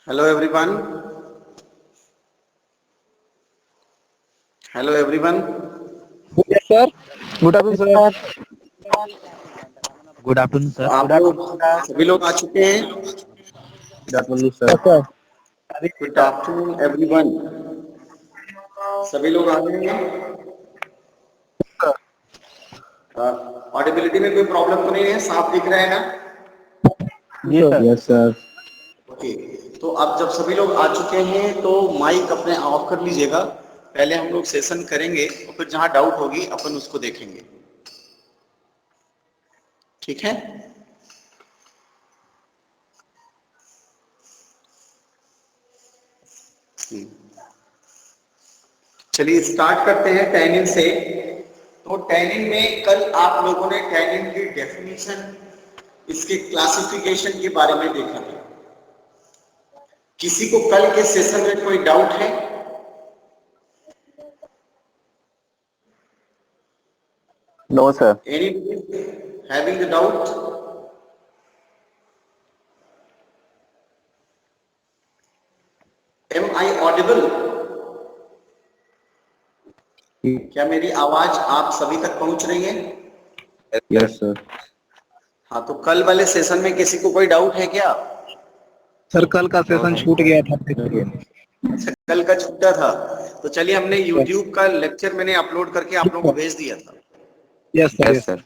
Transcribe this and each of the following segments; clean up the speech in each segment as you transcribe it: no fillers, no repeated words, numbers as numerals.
Hello everyone. Hello everyone. Yes, sir. Good afternoon, Yes, sir. sir. Good afternoon, तो sir. आप लोग सभी लोग आ चुके हैं. Good afternoon, sir. Yes, sir. Good afternoon everyone. सभी लोग आ गए हैं. ऑडिबिलिटी में कोई प्रॉब्लम तो नहीं है? साफ दिख रहा है ना? Yes, sir. Yes, sir. Okay. तो अब जब सभी लोग आ चुके हैं तो माइक अपने ऑफ कर लीजिएगा. पहले हम लोग सेशन करेंगे और फिर जहां डाउट होगी अपन उसको देखेंगे. ठीक है. चलिए स्टार्ट करते हैं टैनिन से. तो टैनिन में कल आप लोगों ने टैनिन की डेफिनेशन, इसके क्लासिफिकेशन के बारे में देखा था. किसी को कल के सेशन में कोई डाउट है? No, sir. Anybody having the doubt? Am I audible? क्या मेरी आवाज आप सभी तक पहुंच रही है? Yes, sir. हाँ, तो कल वाले सेशन में किसी को कोई डाउट है क्या? सर कल का सेशन छूट गया था. अच्छा, कल का छूटा था. तो चलिए, हमने YouTube का लेक्चर मैंने अपलोड करके आप लोगों को भेज दिया था. Yes, sir. Yes, sir.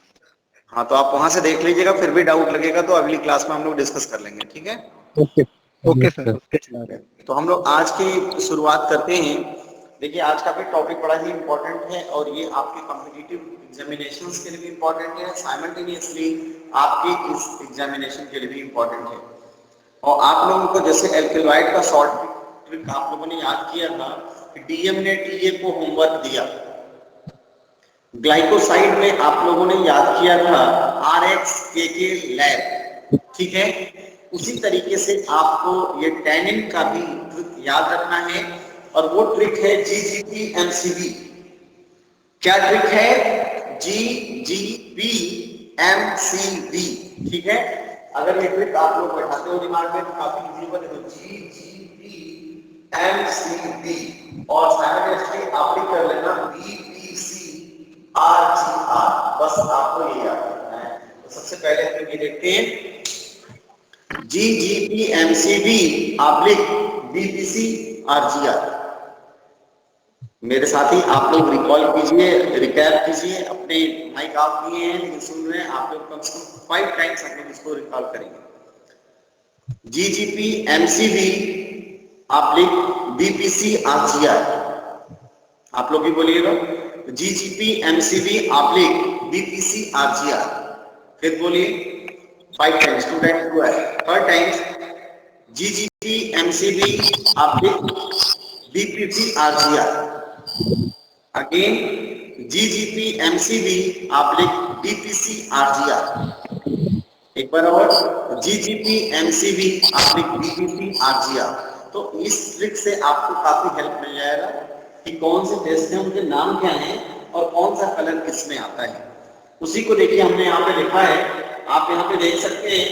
हाँ, तो आप वहां से देख लीजिएगा. फिर भी डाउट लगेगा तो अगली क्लास में हम लोग डिस्कस कर लेंगे. ठीक है. Okay. Okay, Yes, sir. sir. Okay. तो हम लोग आज की शुरुआत करते हैं. देखिए, आज का भी टॉपिक बड़ा ही इम्पोर्टेंट है और ये आपके कॉम्पिटिटिव एग्जामिनेशंस के लिए भी इम्पोर्टेंट है, साइमल्टेनियसली आपके इस एग्जामिनेशन के लिए भी इम्पोर्टेंट है. और आप लोगों को जैसे एल्केलॉइड का शॉर्ट ट्रिक आप लोगों ने याद किया था कि डीएम ने टीए को होमवर्क दिया. ग्लाइकोसाइड में आप लोगों ने याद किया था आरएक्स के लैब. ठीक है. उसी तरीके से आपको ये टैनिन का भी ट्रिक याद रखना है और वो ट्रिक है जीजीपी एमसीबी. क्या ट्रिक है? GGP MCB. ठीक है. अगर ये ट्रिक आप लोग बैठाते हो दिमाग में तो काफी इजी होगा. देखो, जीजीपी एमसीबी और साइमल्टेनियसली आप भी कर लेना बीपीसी आरजीआर. बस आपको ये याद रखना है. तो सबसे पहले हम ये देखते हैं GGP MCB oblique BPC RGR. मेरे साथ ही आप लोग रिकॉल कीजिए, रिकैप कीजिए. अपने माइक ऑफ किए हैं लेकिन सुन रहे हैं आप लोग. कम से कम 5 टाइम्स हम लोग इसको रिकॉल करेंगे. GGP MCB oblique BPC RGR. आप लोग भी बोलिएगा. GGP MCB oblique BPC RGR. फिर बोलिए 5 टाइम्स. 2 टाइम्स हुआ है. 3rd times GGP MCB oblique BPC RGR. Again GGP MCB oblique BPC RGR. एक बार और GGP MCB oblique BPC RGR. तो इस ट्रिक से आपको काफी हेल्प मिल जाएगा कि कौन से टेस्ट हैं, उनके नाम क्या हैं और कौन सा कलर किसमें आता है. उसी को देखिए हमने यहाँ पे लिखा है. आप यहाँ पे देख सकते हैं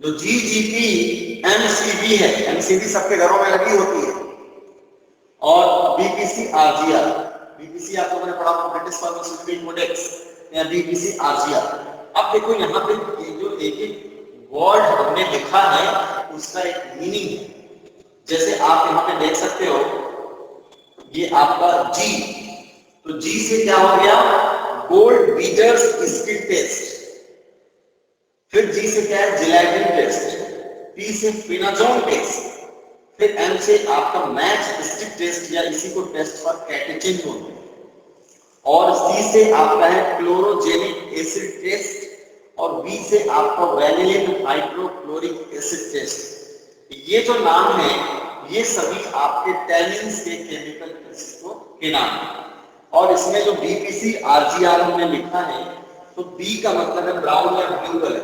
जो जीजीपी एमसीबी है. एमसीबी सबके घरों में लगी होती है और बीपीसी आरजीआर. बीपीसी आप लोगों ने पढ़ा था ब्रिटिश फार्मास्यूटिकल कोडेक्स या बीपीसी आरजीआर. अब देखो यहाँ पे जो एक वर्ड हमने लिखा है उसका एक मीनिंग है. जैसे आप यहाँ पे देख सकते हो ये आपका जी. तो जी से क्या हो गया? Gold beaters skin test. फिर जी से क्या है? Gelatin test. पी से फिनाजोन टेस्ट. फिर एम से आपका मैच स्टिक टेस्ट या इसी को टेस्ट फॉर कैटेचिन बोलते हैं. और सी से आपका है क्लोरोजेनिक एसिड टेस्ट. और बी से आपका वैनिलिन हाइड्रोक्लोरिक एसिड टेस्ट. ये जो नाम है ये सभी आपके टैनिन्स के केमिकल टेस्ट के नाम है. और इसमें जो बीपीसी आरजीआर हमने लिखा है तो बी का मतलब है ब्राउन या ब्लू कलर.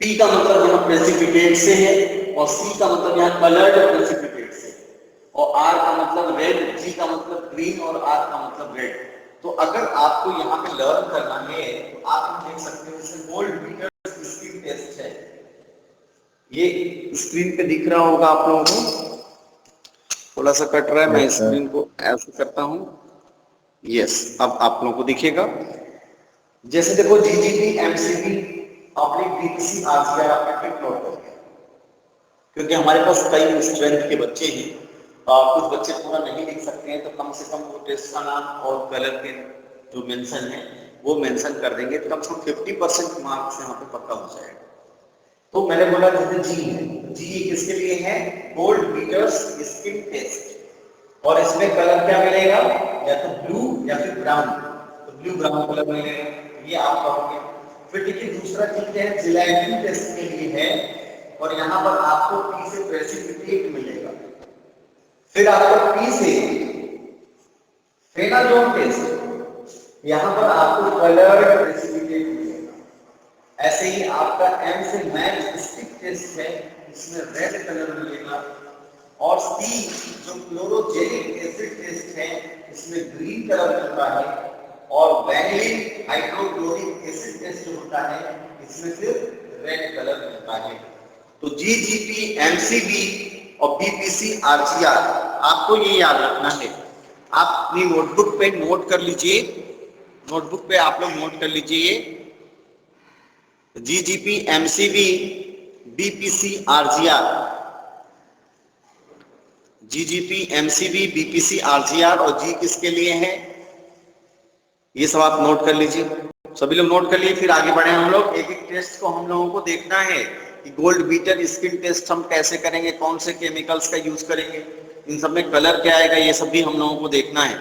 पी का मतलब यहाँ प्रेसिपिटेट से है और सी का मतलब यहाँ कलर्ड प्रेसिपिटेट से. और आर का मतलब रेड, जी का मतलब ग्रीन और आर का मतलब रेड. तो अगर आपको यहाँ पे लर्न करना है तो आप देख सकते हो जैसे गोल्ड बीटर स्किन टेस्ट है. ये स्क्रीन पे दिख रहा होगा आप लोगों को, थोड़ा सा कट रहा है, मैं Yes, sir. स्क्रीन को ऐसे करता हूं। यस, अब आप लोगों को दिखेगा। जैसे देखो GGP MCB public BPC RCR आपने टिक नोट कर दिया, क्योंकि हमारे पास कई स्ट्रेंथ के बच्चे हैं, कुछ बच्चे पूरा नहीं लिख सकते हैं, तो कम से कम वो टेस्ट का नाम और कलर के जो मेंशन है वो मेंशन कर देंगे, तो कम से कम 50% मार्क्स यहाँ पे पक्का हो जाएगा। तो मैंने बोला जैसे जी है, जी किसके लिए है, गोल्ड बीटर्स स्किन टेस्ट, और इसमें कलर क्या मिलेगा, या तो ब्लू या फिर ब्राउन, तो ब्लू ब्राउन कलर मिलेगा, ये आप कहोगे। फिर देखिए दूसरा चीज है जिलेटिन टेस्ट के लिए है, और यहाँ पर आपको पी से प्रेसिपिटेट मिलेगा। फिर आपको पी से फेनाजोन टेस्ट, यहाँ पर आपको कलर प्रेसिपिटेट मिलेगा। ऐसे ही आपका एम से मैच स्टिक टेस्ट है, इसमें रेड कलर मिलेगा। और सी जो क्लोरोजेनिक एसिड टेस्ट है, इसमें ग्रीन कलर मिलता है। और वैनिलीन हाइड्रोक्लोरिक एसिड टेस्ट जो होता है, इसमें सिर्फ रेड कलर मिलता है। तो जीजीपी एमसीबी और बीपीसी आरसीआर आपको ये याद रखना है। आप अपनी नोटबुक पे नोट कर लीजिए, नोटबुक पे आप लोग नोट कर लीजिए GGP MCB BPC RCR, GGP MCB BPC RCR, और जी किसके लिए है, ये सब आप नोट कर लीजिए। सभी लोग नोट कर लिए, फिर आगे बढ़े हम लोग। एक एक टेस्ट को हम लोगों को देखना है कि गोल्ड बीटर स्किन टेस्ट हम कैसे करेंगे, कौन से केमिकल्स का यूज करेंगे, इन सब में कलर क्या आएगा, ये सब भी हम लोगों को देखना है।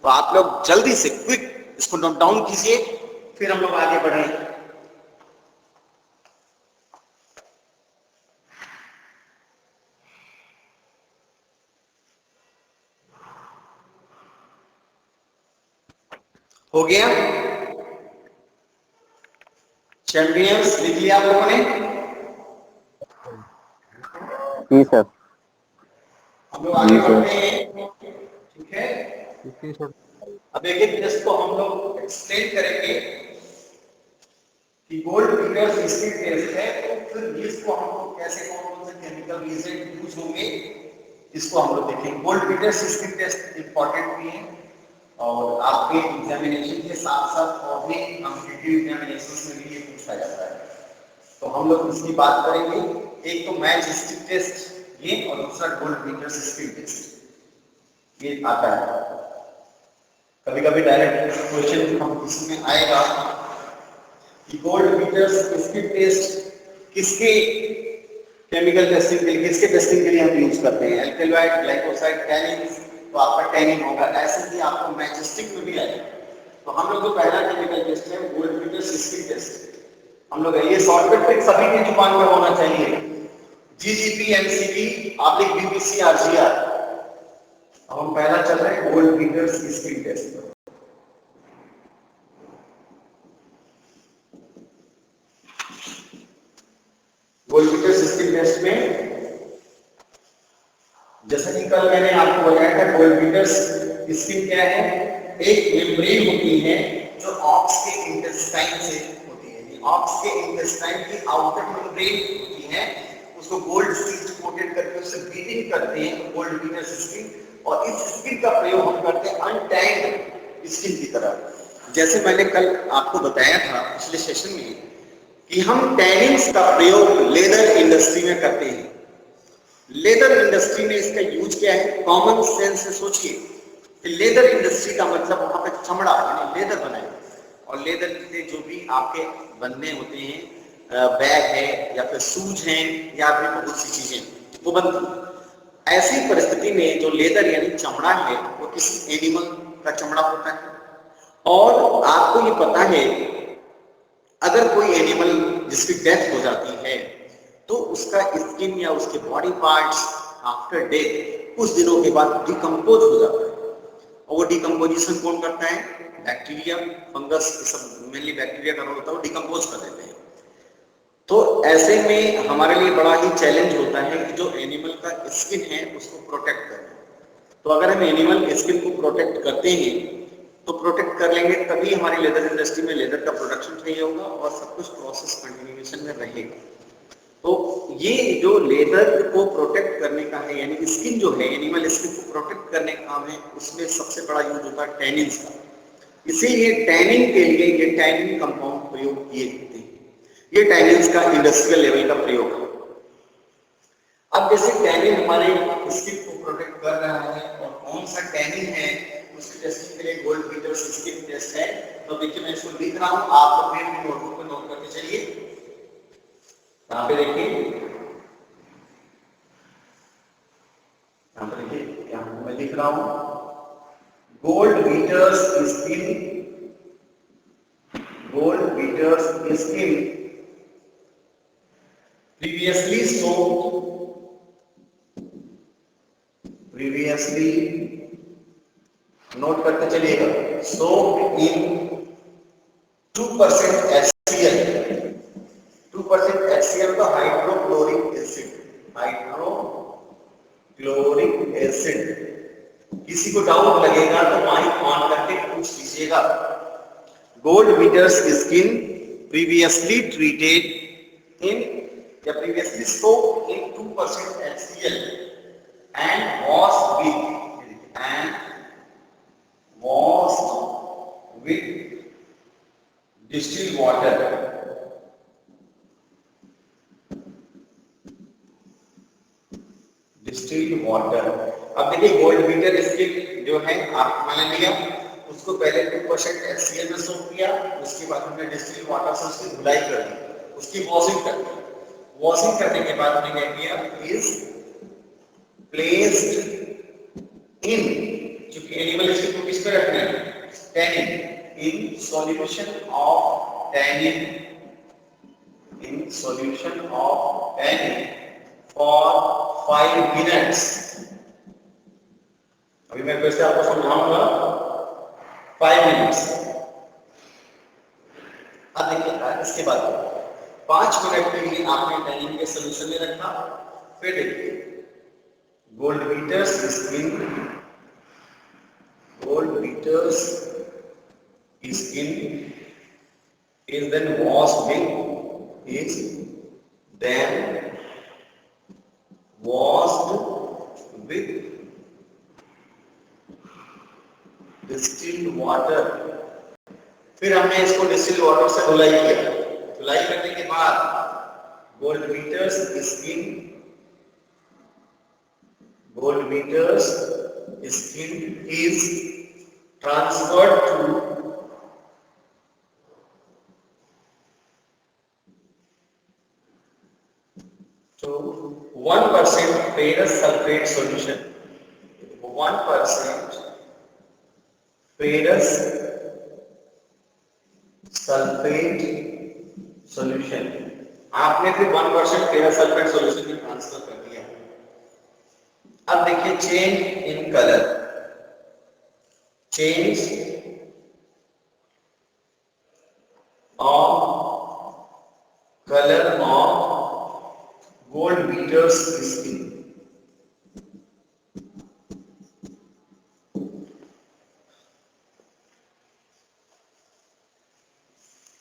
तो आप लोग जल्दी से क्विक इसको नोट डाउन कीजिए, फिर हम लोग आगे बढ़ेंगे। हो गया, चैंपियंस लिख लिया आप लोगों ने? जी सर। हम लोग आगे बढ़ते हैं, ठीक है। अब एक एक टेस्ट को हम लोग एक्सप्लेन करेंगे कि गोल्ड बीटर्स स्किन टेस्ट है, तो फिर इसको हम लोग कैसे, कौन से केमिकल रिएजेंट यूज होंगे, इसको हम लोग देखेंगे। Gold beaters skin test important भी है, और आपके एग्जामिनेशन के साथ साथ और भी कॉम्पिटिटिव एग्जामिनेशंस में भी ये पूछा जाता है, तो हम लोग इसकी बात करेंगे। एक तो मैच स्टिक टेस्ट ये, और दूसरा गोल्ड बीटर्स स्किन टेस्ट ये आता है। कभी कभी डायरेक्ट क्वेश्चन हम इसमें आएगा कि गोल्ड बीटर्स स्किन टेस्ट किसके केमिकल टेस्टिंग के लिए, किसके टेस्टिंग के लिए हम यूज करते हैं, एल्कलॉइड, ग्लाइकोसाइड, टैनिन, तो आपका टैनिन होगा। ऐसे ही आपको मैचस्टिक में भी आएगा। तो हम लोग जो पहला केमिकल टेस्ट है गोल्ड बीटर्स स्किन टेस्ट, हम लोग ये शॉर्टकट ट्रिक सभी की जुबान में होना चाहिए, GGP MCB public BPC RCR. अब हम पहला चल रहे हैं गोल्ड बीटर्स स्किन टेस्ट पर। गोल्ड बीटर्स स्किन टेस्ट में जैसा कि कल मैंने आपको बताया था, गोल्ड बीटर्स स्किन क्या है, एक मेम्ब्रेन होती है जो ऑक्स के इंटेस्टाइन से होती है। ऑक्स के इंटेस्टाइन की आउटर मेम्ब्रेन होती है, उसको गोल्ड सील्ड कोटेड करके उससे बीटिंग करते हैं गोल्ड बीटर्स स्किन, और इस स्किन का प्रयोग हम करते हैं अनटैंड स्किन की तरह। जैसे मैंने कल आपको बताया था पिछले सेशन में कि हम टैनिन्स का प्रयोग लेदर इंडस्ट्री में करते हैं। लेदर इंडस्ट्री में इसका यूज क्या है, कॉमन सेंस से सोचिए कि लेदर इंडस्ट्री का मतलब वहां पे चमड़ा यानी लेदर बनाएगा, और लेदर से जो भी आपके बनने होते हैं, बैग है या फिर शूज हैं या भी बहुत सी चीजें वो बनती है। ऐसी परिस्थिति में जो लेदर यानी चमड़ा है वो किसी एनिमल का चमड़ा होता है, और आपको ये पता है अगर कोई एनिमल जिसकी डेथ हो जाती है तो उसका स्किन या उसके बॉडी पार्ट्स आफ्टर डेथ कुछ दिनों के बाद डिकम्पोज हो जाता है, और वो डिकम्पोजिशन कौन करता है, बैक्टीरिया, फंगस, ये सब मेनली बैक्टीरिया का रोल होता है, वो डिकम्पोज कर देते हैं। तो ऐसे में हमारे लिए बड़ा ही चैलेंज होता है कि जो एनिमल का स्किन है उसको प्रोटेक्ट करें। तो अगर हम एनिमल स्किन को प्रोटेक्ट करते हैं तो प्रोटेक्ट कर लेंगे, तभी हमारी लेदर इंडस्ट्री में लेदर का प्रोडक्शन सही होगा और सब कुछ प्रोसेस कंटिन्यूएशन में रहेगा। तो ये जो लेदर को प्रोटेक्ट करने का है, यानी स्किन जो है, एनिमल स्किन को प्रोटेक्ट करने का काम है, उसमें सबसे बड़ा यूज होता है टैनिन्स का। इसीलिए टैनिंग के लिए ये टैनिंग कंपाउंड प्रयोग किए जाते हैं। ये टैनिन्स का इंडस्ट्रियल लेवल का प्रयोग है। अब जैसे टैनिन हमारे स्किन को प्रोटेक्ट कर रहा है, और कौन सा टैनिन है उसकी टेस्टिंग के लिए गोल्ड बीटर स्किन टेस्ट है। तो देखिए मैं इसको लिख रहा हूं, आप अपने नोटबुक पे नोट करके चलिए। यहाँ पे देखिए, यहाँ पे देखिए, यहाँ मैं लिख रहा हूं gold beaters skin, gold beaters skin previously soaked, previously note करते चलिएगा, सोक्ड इन 2% HCl, 2% HCl का हाइड्रोक्लोरिक एसिड, हाइड्रोक्लोरिक एसिड। किसी को डाउट लगेगा तो माइक ऑन करके पूछ लीजिएगा। Gold beaters skin previously treated in या previously soaked in 2% HCl and washed with distilled water. Distilled water. अब देखिए गोल्ड बीटर स्किन जो है आप मान लिया, उसको पहले 2% HCl में सोक किया, उसके बाद हमने डिस्टिल्ड वाटर से उसकी धुलाई कर दी, उसकी वॉशिंग कर दी। वॉशिंग करने के बाद हमने क्या किया, इज प्लेस्ड इन, क्योंकि एनिमल स्किन को किस पे रखना है, tannin, in solution of tannin, in solution of tannin for 5 minutes. अभी मैं फिर से आपको समझाऊंगा 5 मिनट्स। अब देखिए इसके बाद 5 मिनट के लिए आपने टैनिन के सॉल्यूशन में रखा। फिर देखिए gold beaters skin, gold beaters skin is then washed with distilled water। फिर हमने इसको डिस्टिल्ड वाटर से धुलाई किया। धुलाई करने के बाद gold beaters skin, gold beaters skin is transferred to 1% ferrous sulfate solution, 1% ferrous sulfate solution। आपने फिर 1% फेरस सल्फेट सॉल्यूशन में ट्रांसफर कर दिया। अब देखिए change in colour, change of colour of gold beaters skin.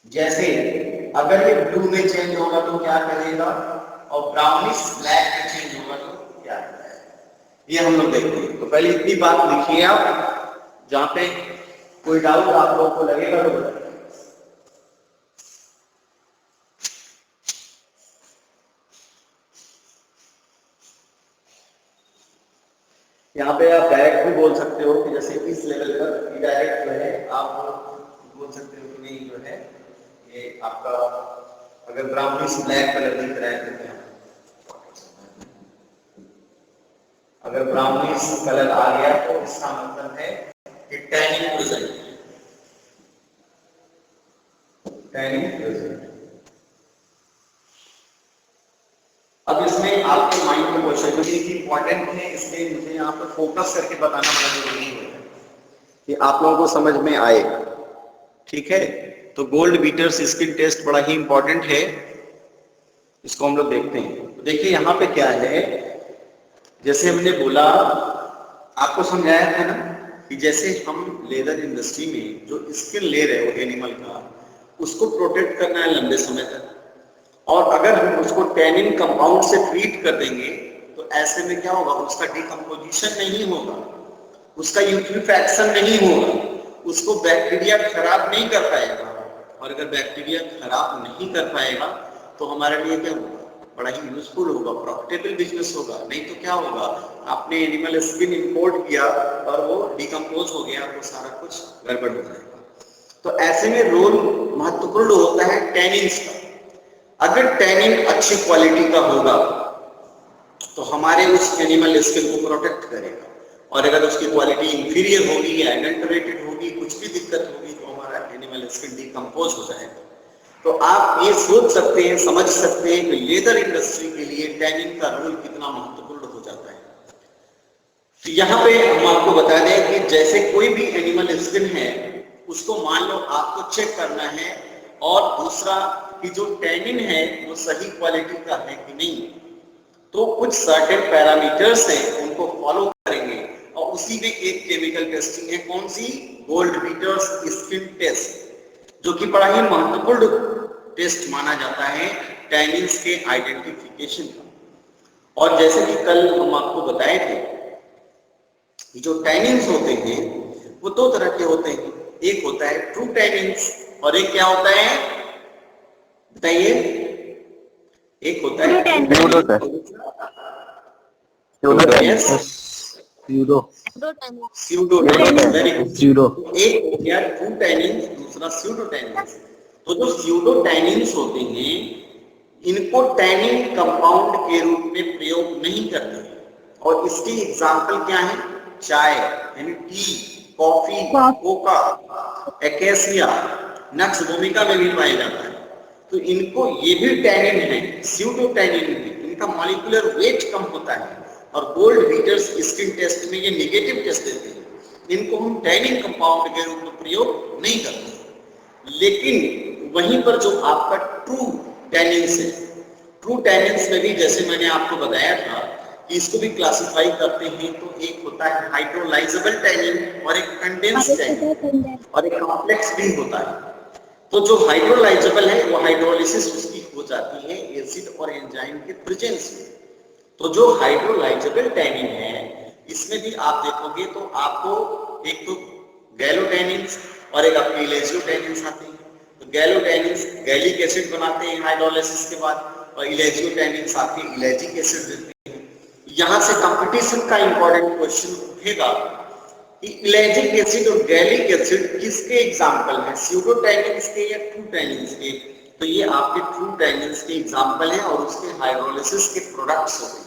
जैसे अगर ये ब्लू में चेंज होगा तो क्या करेगा, और ब्राउनिश ब्लैक में चेंज होगा तो क्या करेगा, ये हम लोग देखते हैं। तो पहले इतनी बात लिखिए आप, जहां पे कोई डाउट आप लोगों को लगेगा तो बताइए। यहाँ पे आप डायरेक्ट भी बोल सकते हो कि जैसे इस लेवल पर डायरेक्ट जो है आप बोल सकते हो कि नहीं जो है ये आपका अगर ब्राउनिश ब्लैक कलर दिख रहा है तो क्या, अगर ब्राउनिश कलर आ गया तो इसका मतलब है कि टैनिंग प्रेजेंट, टैनिंग प्रेजेंट। अब इसमें आपके माइंड में क्वेश्चन क्योंकि इंपॉर्टेंट है, इसलिए मुझे यहाँ पर फोकस करके बताना बड़ा जरूरी है कि आप लोगों को समझ में आए। ठीक है, तो गोल्ड बीटर्स स्किन टेस्ट बड़ा ही इंपॉर्टेंट है, इसको हम लोग देखते हैं। तो देखिए यहाँ पे क्या है, जैसे हमने बोला आपको समझाया था ना कि जैसे हम लेदर इंडस्ट्री में जो स्किन ले रहे हो एनिमल का, उसको प्रोटेक्ट करना है लंबे समय तक, और अगर हम उसको टैनिन कंपाउंड से ट्रीट कर देंगे तो ऐसे में क्या होगा, उसका डिकम्पोजिशन नहीं होगा, उसका यूट्रिफैक्शन नहीं होगा, उसको बैक्टीरिया खराब नहीं कर पाएगा। और अगर बैक्टीरिया खराब नहीं कर पाएगा तो हमारे लिए क्या होगा, बड़ा ही यूजफुल होगा, प्रॉफिटेबल बिजनेस होगा। नहीं तो क्या होगा, आपने एनिमल स्किन इंपोर्ट किया और वो डिकम्पोज हो गया, तो सारा कुछ गड़बड़ हो जाएगा। तो ऐसे में रोल महत्वपूर्ण होता है टैनिन्स का। अगर टैनिन अच्छी क्वालिटी का होगा तो हमारे उस एनिमल स्किन को प्रोटेक्ट करेगा, और अगर उसकी क्वालिटी इंफीरियर होगी या एडल्टरेटेड होगी, कुछ भी दिक्कत होगी, तो हमारा एनिमल स्किन डिकम्पोज हो जाएगा। तो आप ये सोच सकते हैं, समझ सकते हैं कि लेदर इंडस्ट्री के लिए टैनिन का रोल कितना महत्वपूर्ण हो जाता है। तो यहाँ पे हम आपको बता दें कि जैसे कोई भी एनिमल स्किन है, उसको मान लो आपको चेक करना है, और दूसरा कि जो टैनिन है वो सही क्वालिटी का है कि नहीं, तो कुछ सर्टेन पैरामीटर्स हैं, उनको फॉलो करेंगे, और उसी में एक केमिकल टेस्टिंग है, कौन सी, गोल्ड बीटर्स स्किन टेस्ट, जो कि बड़ा ही महत्वपूर्ण टेस्ट माना जाता है टैनिन्स के आइडेंटिफिकेशन का। और जैसे कि कल हम आपको बताए थे कि जो टैनिन्स होते हैं वो दो तरह के होते हैं, एक होता है ट्रू टैनिन्स और एक क्या होता है, बताइए, एक होता है स्यूडो टैनिन, वेरी गुड। एक हो गया ट्रू टैनिन, दूसरा स्यूडो टैनिन। तो जो स्यूडो टैनिन्स होते हैं, इनको टैनिन कंपाउंड के रूप में प्रयोग नहीं करते, और इसकी एग्जांपल क्या है, चाय यानी टी, कॉफी, कोका, एकेसिया, नक्स भूमिका में भी पाया जाता है। तो इनको ये भी टैनिन है, स्यूडो टैनिन है, इनका मॉलिक्यूलर वेट कम होता है, और गोल्ड बीटर्स स्किन टेस्ट में ये नेगेटिव टेस्ट देते हैं, इनको हम टैनिन कंपाउंड के रूप में प्रयोग नहीं करते। लेकिन वहीं पर जो आपका ट्रू टैनिन्स है, ट्रू टैनिन्स में भी जैसे मैंने आपको बताया था कि इसको भी क्लासिफाई करते हैं, तो एक होता है हाइड्रोलाइजेबल टैनिन और एक कंडेंस टैनिन और एक कॉम्प्लेक्स भी होता है। तो जो हाइड्रोलाइजेबल है वो हाइड्रोलिसिस उसकी हो जाती है एसिड और एंजाइम के प्रेजेंस में। तो जो हाइड्रोलाइजेबल टैनिन है, इसमें भी आप देखोगे तो आपको एक तो गैलोटैनिन्स और एक आपके इलेजियोटैनिन्स आते हैं। तो गैलोटैनिन्स गैलिक एसिड बनाते हैं हाइड्रोलाइसिस के बाद, और इलेजियोटैनिन्स आपके इलेजिक एसिड देते हैं। यहाँ से कंपटीशन का इंपॉर्टेंट क्वेश्चन उठेगा कि इलेजिक एसिड और गैलिक एसिड किसके एग्जाम्पल है, स्यूडोटैनिन्स के या ट्रू टैनिन्स के? तो ये आपके ट्रू टैनिन्स के एग्जाम्पल हैं, और उसके हाइड्रोलिसिस के प्रोडक्ट्स होते हैं,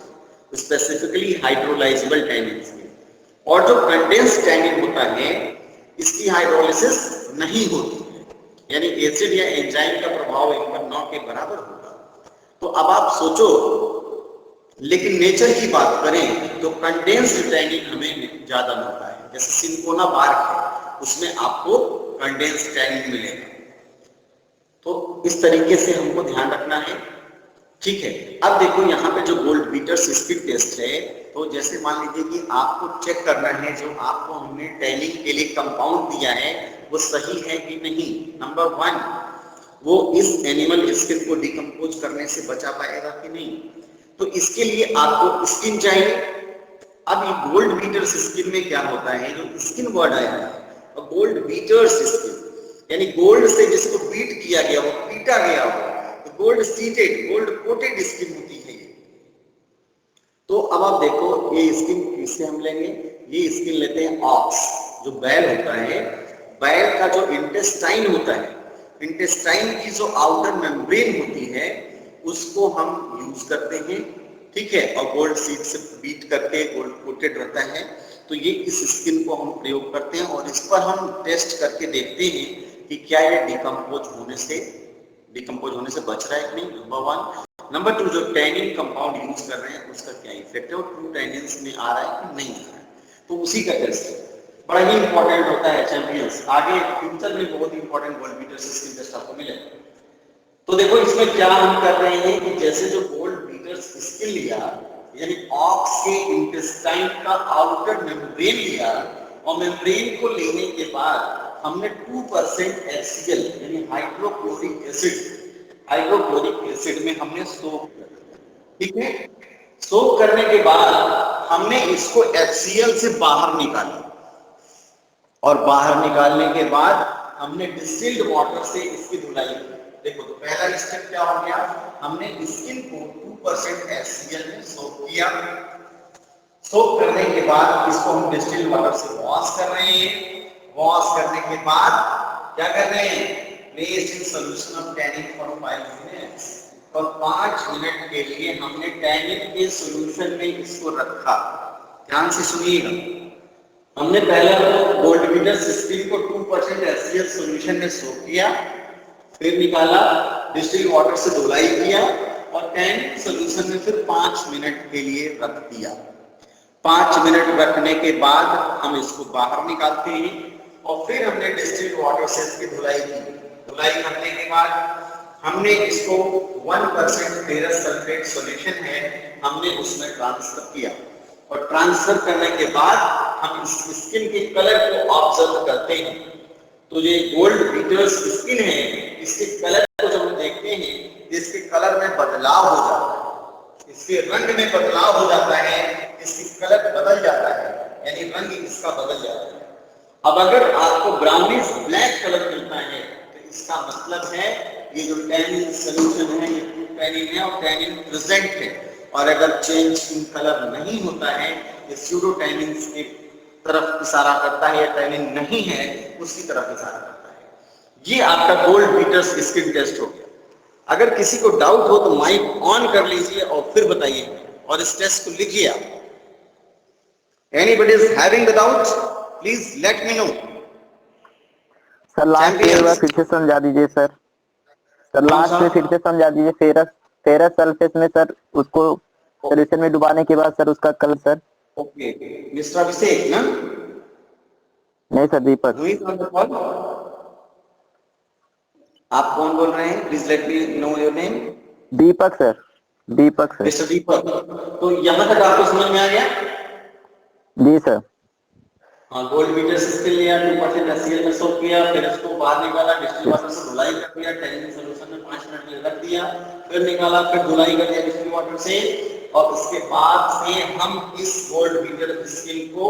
स्पेसिफिकली हाइड्रोलाइजेबल टैनिन्स के। और जो कंडेंस्ड टैनिन होता है, इसकी हाइड्रोलिसिस नहीं होती है, यानी एसिड या एंजाइम का प्रभाव इन पर 9 के बराबर होगा। तो अब आप सोचो, लेकिन नेचर की बात करें तो कंडेंस्ड टैनिन हमें ज्यादा मिलता है। जैसे सिंकोना बार्क है, उसमें आपको कंडेंस्ड टैनिन मिलेगा। तो इस तरीके से हमको ध्यान रखना है, ठीक है। अब देखो यहाँ पे जो गोल्ड बीटर्स स्किन टेस्ट है, तो जैसे मान लीजिए कि आपको चेक करना है जो आपको हमने टैनिन के लिए कंपाउंड दिया है वो सही है कि नहीं। नंबर 1, वो इस एनिमल स्किन को डिकम्पोज करने से बचा पाएगा कि नहीं। तो इसके लिए आपको स्किन चाहिए। अब ये गोल्ड बीटर्स स्किन में क्या होता है, जो स्किन वर्ड आया है, और गोल्ड बीटर्स स्किन यानी गोल्ड से जिसको बीट किया गया हो, पीटा गया हो, तो gold seated, gold coated skin होती है। तो अब आप देखो ये स्किन किससे हम लेंगे, ये स्किन लेते हैं ऑक्स, जो बैल होता है, बैल का जो इंटेस्टाइन होता है, इंटेस्टाइन की जो आउटर मेम्ब्रेन होती है उसको हम यूज करते हैं, ठीक है। और गोल्ड सीड से बीट करके गोल्ड कोटेड रहता है, तो ये इस स्किन को हम प्रयोग करते हैं, और इस पर हम टेस्ट करके देखते हैं कि क्या ये डिकम्पोज होने से बच रहा है कि नहीं, नंबर 1। नंबर 2, जो टैनिन कंपाउंड यूज कर रहे हैं उसका क्या इफेक्ट है, और ट्रू टैनिन्स में आ रहा है कि नहीं आ रहा है, तो उसी का टेस्ट बड़ा ही इंपॉर्टेंट होता है चैंपियंस। आगे फ्यूचर में बहुत important gold beaters skin test आपको मिलेगा। तो देखो इसमें क्या हम कर रहे हैं कि जैसे जो गोल्ड बीटर्स स्किन लिया, यानी ऑक्स के इंटेस्टाइन का आउटर मेम्ब्रेन लिया, और मेम्ब्रेन को लेने के बाद हमने 2% HCl यानी हाइड्रोक्लोरिक एसिड हाइड्रोक्लोरिक एसिड में हमने सोक किया, ठीक है। सोक करने के बाद हमने इसको HCl से बाहर निकाला, और बाहर निकालने के बाद हमने डिस्टिल्ड वाटर से इसकी धुलाई की। देखो तो पहला स्टेप क्या हो गया, हमने स्किन को 2% HCl में सोक किया। सोक करने के बाद इसको हम डिस्टिल्ड वाटर से वॉश कर रहे हैं। वॉश करने के बाद क्या कर रहे हैं, place in solution of tannin for 5 minutes, और 5 मिनट के लिए हमने टैनिन के सॉल्यूशन में इसको रखा। ध्यान से सुनिएगा, हमने पहला तो गोल्ड बीटर स्किन को 2% HCl सॉल्यूशन में सोक किया, फिर निकाला, डिस्टिल्ड वाटर से धुलाई किया, और टैनिन सॉल्यूशन में फिर 5 मिनट के लिए रख दिया। 5 मिनट रखने के बाद हम इसको बाहर निकालते हैं, और फिर हमने डिस्टिल्ड वाटर से इसकी धुलाई की। धुलाई करने के बाद हमने इसको 1% फेरस सल्फेट सॉल्यूशन है, हमने उसमें ट्रांसफर किया, और ट्रांसफर करने के बाद हम इस स्किन के कलर को ऑब्जर्व करते हैं। तो ये गोल्ड बीटर्स स्किन है, इसके कलर को जब हम देखते हैं, इसके कलर में बदलाव हो जाता है, इसके रंग में बदलाव हो जाता है, इसकी कलर बदल जाता है, यानी रंग इसका बदल जाता है। अब अगर आपको ब्राउनिश ब्लैक कलर मिलता है तो इसका मतलब है ये जो टैनिन सॉल्यूशन है ये टैनिन है और टैनिन प्रेजेंट है। और अगर चेंज इन कलर नहीं होता है, ये स्यूडो टैनिन की तरफ इशारा करता है, या टैनिन नहीं है उसकी तरफ इशारा करता है। ये आपका गोल्ड बीटर्स स्किन टेस्ट हो गया। अगर किसी को डाउट हो तो माइक ऑन कर लीजिए और फिर बताइए, और इस टेस्ट को लिखिए आप। Anybody is having the doubt? Please let me know. Sir last में एक बार फिर से समझा दीजिए सर। सर लास्ट में फिर से समझा दीजिए। फेरस फेरस सल्फेट में सर उसको सॉल्यूशन में डुबाने के बाद सर उसका कलर सर। ओके, मिस्टर अभिषेक ना? नहीं sir, Deepak. Who is on the call? आप कौन बोल रहे हैं? Please let me know your name. Deepak sir, Deepak sir. Mister Deepak, तो यहाँ तक आपको समझ में आ गया? जी सर। हाँ, गोल्ड बीटर स्किन लिया, 2% HCl में सोक किया, फिर उसको बाहर निकाला, डिस्टिल वाटर से धुलाई कर दिया, टैनिन सॉल्यूशन में 5 मिनट के लिए रख दिया, फिर निकाला, फिर धुलाई कर दिया डिस्टिल वाटर से, और उसके बाद से हम इस गोल्ड बीटर स्किन को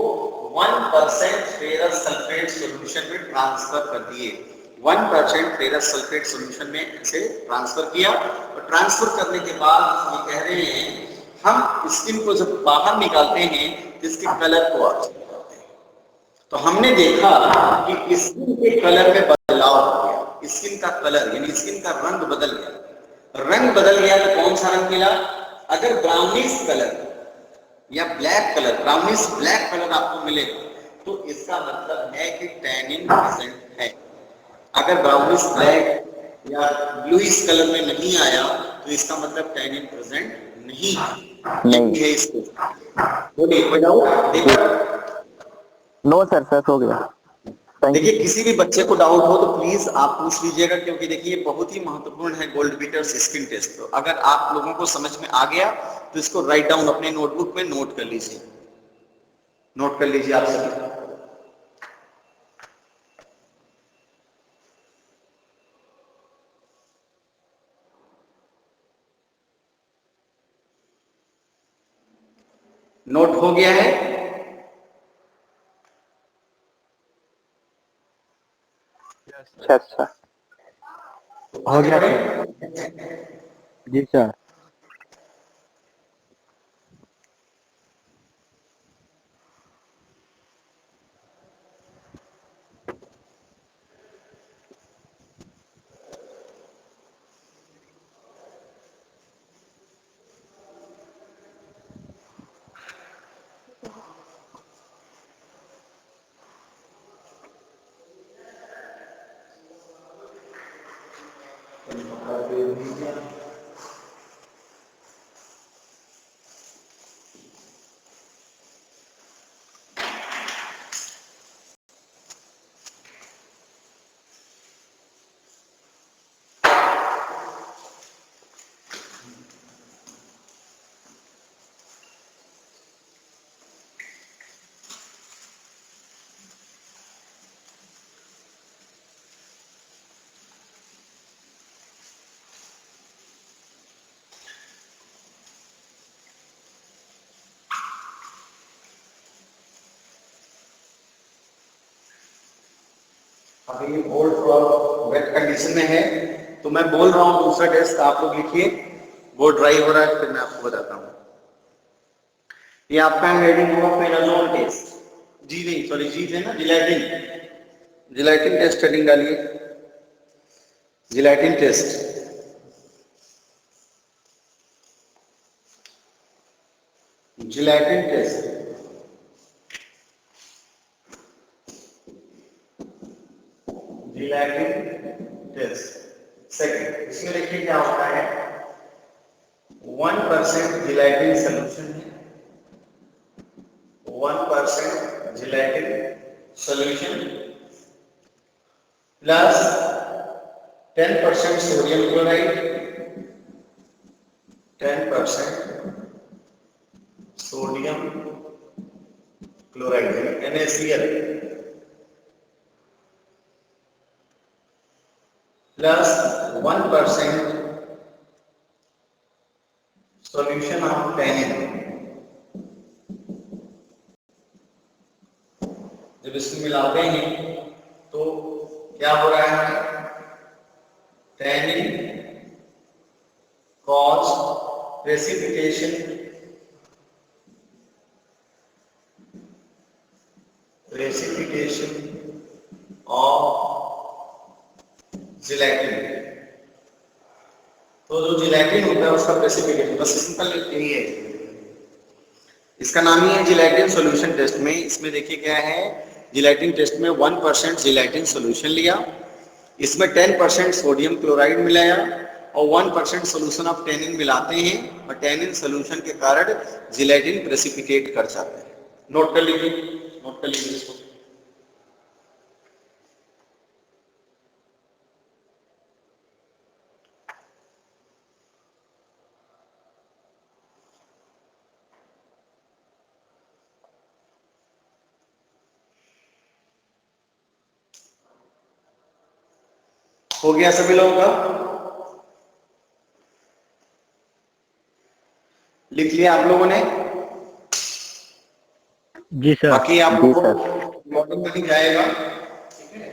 1% फेरस सल्फेट सॉल्यूशन में ट्रांसफर कर दिए। 1% फेरस सल्फेट सॉल्यूशन में इसे ट्रांसफर किया, और ट्रांसफर करने के बाद ये कह रहे हैं हम स्किन को जब बाहर निकालते हैं तो इसके कलर को ऑब्जर्व करते हैं। तो हमने देखा कि स्किन के कलर में बदलाव हो गया, स्किन का कलर यानी स्किन का रंग बदल गया। रंग बदल गया तो कौन सा रंग मिला? अगर ब्राउनिश कलर या black colour, brownish black colour आपको मिलेगा तो इसका मतलब है कि टैनिन प्रेजेंट है। अगर ब्राउनिश ब्लैक या ब्लूइश कलर में नहीं आया तो इसका मतलब टैनिन प्रेजेंट नहीं है इसको। बोलिए, कोई डाउट? नो सर, सर हो गया। देखिए, किसी भी बच्चे को डाउट हो तो प्लीज आप पूछ लीजिएगा, क्योंकि देखिए बहुत ही महत्वपूर्ण है गोल्ड बीटर्स स्किन टेस्ट। तो अगर आप लोगों को समझ में आ गया तो इसको राइट डाउन अपने नोटबुक में नोट कर लीजिए, नोट कर लीजिए आप सभी। नोट हो गया है? अच्छा अच्छा, हो गया सर। जी सर। अभी ये बोल्ड और वेट कंडीशन में है, तो मैं बोल रहा हूँ दूसरा टेस्ट आप लोग लिखिए। बोर्ड ड्राई हो रहा है, फिर मैं आपको बताता हूँ। ये आपका हेडिंग होगा फेनाजोल टेस्ट। जी नहीं, सॉरी, जी थे ना, जिलेटिन। जिलेटिन टेस्ट हेडिंग डालिए, gelatin test. Gelatin test, gelatin test second. इसमें देखिए क्या होता है, 1% जिलेटिन सोल्यूशन है, 1% gelatin solution plus 10% sodium chloride, 10% sodium chloride NaCl plus 1% solution of tannin। जब इसमें मिलाते हैं तो क्या हो रहा है, tannin cause precipitation of gelatin. तो जो जिलेटिन होता है उसका प्रेसिपिटेशन, बस सिंपल यही है, इसका नाम ही है जिलेटिन सॉल्यूशन टेस्ट में। इसमें देखिए क्या है, जिलेटिन टेस्ट में 1% जिलेटिन सॉल्यूशन लिया, इसमें 10% सोडियम क्लोराइड मिलाया और 1% सोल्यूशन ऑफ टेनिन मिलाते हैं, और टेनिन सॉल्यूशन के कारण जिलेटिन प्रेसिपिटेट कर जाता है। नोट कर लीजिए, नोट कर लीजिए इसको। हो गया सभी लोगों का? लिख लिया आप लोगों ने? जी सर। बाकी आप जी लोगों सर। को मॉडल में जाएगा, ठीक है?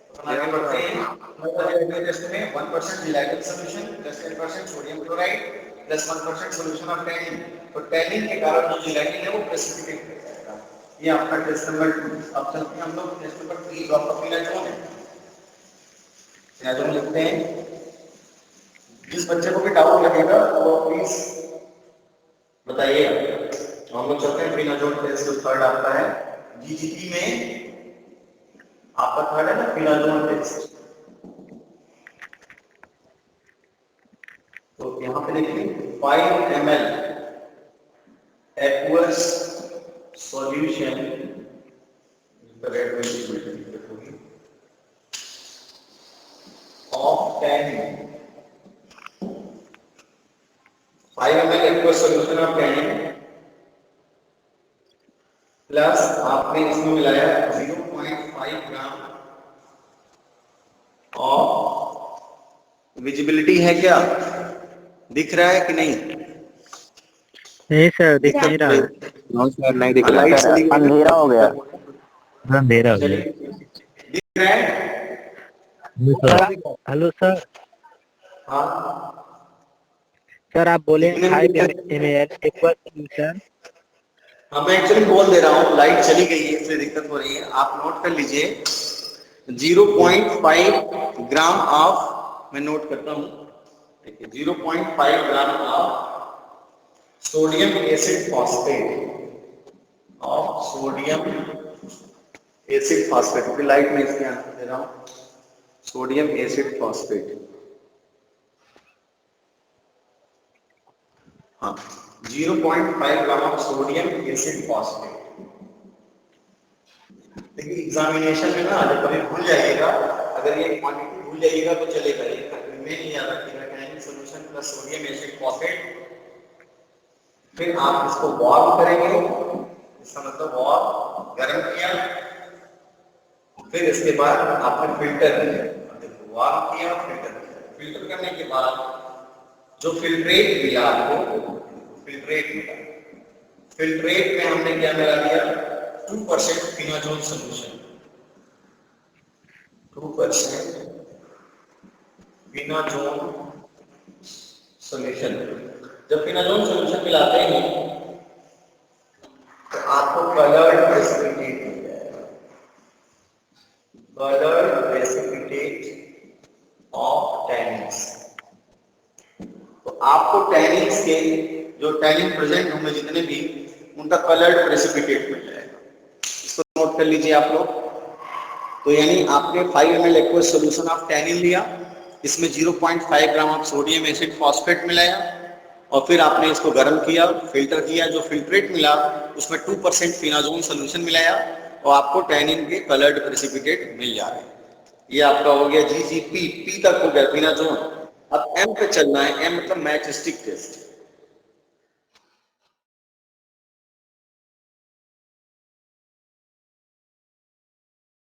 तो आगे बढ़ते हैं। टेस्ट में 1% gelatin solution plus 10% sodium chloride plus 1% solution of tannin. तो टेनिन के कारण जो जिलेटिन है वो प्रेसिपिटेट कर जाएगा। ये आपका टेस्ट नंबर 2। अब चलते हैं हम लोग टेस्ट नंबर 3, ड्रॉप ऑफ फिनाजोल है। फिनाजोल लिखते हैं। जिस बच्चे को भी डाउट लगेगा वो प्लीज बताइएगा। तो हम लोग चलते हैं फिनाजोल टेस्ट, जो थर्ड आपका है जीजीपी में, आपका थर्ड है ना फिनाजोल टेस्ट। तो यहाँ पे देखिए 5 ml aqueous solution of tannin, 5 ml aqueous solution of tannin plus आपने इसमें मिलाया 0.5 ग्राम और विजिबिलिटी है क्या, दिख रहा है कि नहीं? नहीं सर, दिख नहीं रहा है। नो सर, नहीं दिख रहा है, अंधेरा हो गया। अंधेरा हो गया। दिख रहा है? Hello sir. हाँ सर आप बोले दिखने में 5 दिख रहा है। ml aqua solution. हाँ मैं एक्चुअली बोल दे रहा हूँ, लाइट चली गई है इसलिए दिक्कत हो रही है। आप नोट कर लीजिए 0.5 ग्राम ऑफ, मैं नोट करता हूँ, देखिए 0.5 gram of sodium acid phosphate, of sodium acid phosphate, क्योंकि लाइट में इसके आंसर दे रहा हूँ, सोडियम एसिड फॉस्फेट। हाँ 0.5 gram of sodium acid phosphate. देखिए एग्जामिनेशन में ना अगर कभी भूल जाइएगा, अगर ये क्वांटिटी भूल जाइएगा तो चलेगा, ये में नहीं याद रखिएगा tannin solution plus sodium acid phosphate. फिर आप इसको वार्म करेंगे, इसका मतलब वार्म, गर्म किया, फिर इसके बाद आपने फिल्टर किया, देखो वार्म किया, फिल्टर किया, फिल्टर करने के बाद जो फिल्ट्रेट मिला आपको, फिल्ट्रेट मिला, फिल्ट्रेट में हमने क्या मिला दिया, 2% फिनाजोल सॉल्यूशन, 2% फिनाजोन सॉल्यूशन। जब फिनाजोन सॉल्यूशन मिलाते हैं तो आपको कलर्ड प्रेसिपिटेट मिल जाएगा, कलर्ड प्रेसिपिटेट ऑफ टैनिन्स। तो आपको टैनिन्स के जो टैनिन प्रेजेंट होंगे जितने भी, उनका कलर्ड प्रेसिपिटेट मिल जाएगा। इसको नोट कर लीजिए आप लोग। तो यानी आपने 5 ml aqueous solution of tannin लिया, इसमें 0.5 gram of sodium acid phosphate मिलाया और फिर आपने इसको गर्म किया, फिल्टर किया, जो फिल्ट्रेट मिला उसमें 2% फिनाजोन सॉल्यूशन मिलाया और आपको टैनिन के कलर्ड प्रेसिपिटेट मिल जा रहे हैं। ये आपका हो गया GGP, P तक हो गया फिनाजोन। अब M पे चलना है। M मतलब मैच स्टिक टेस्ट।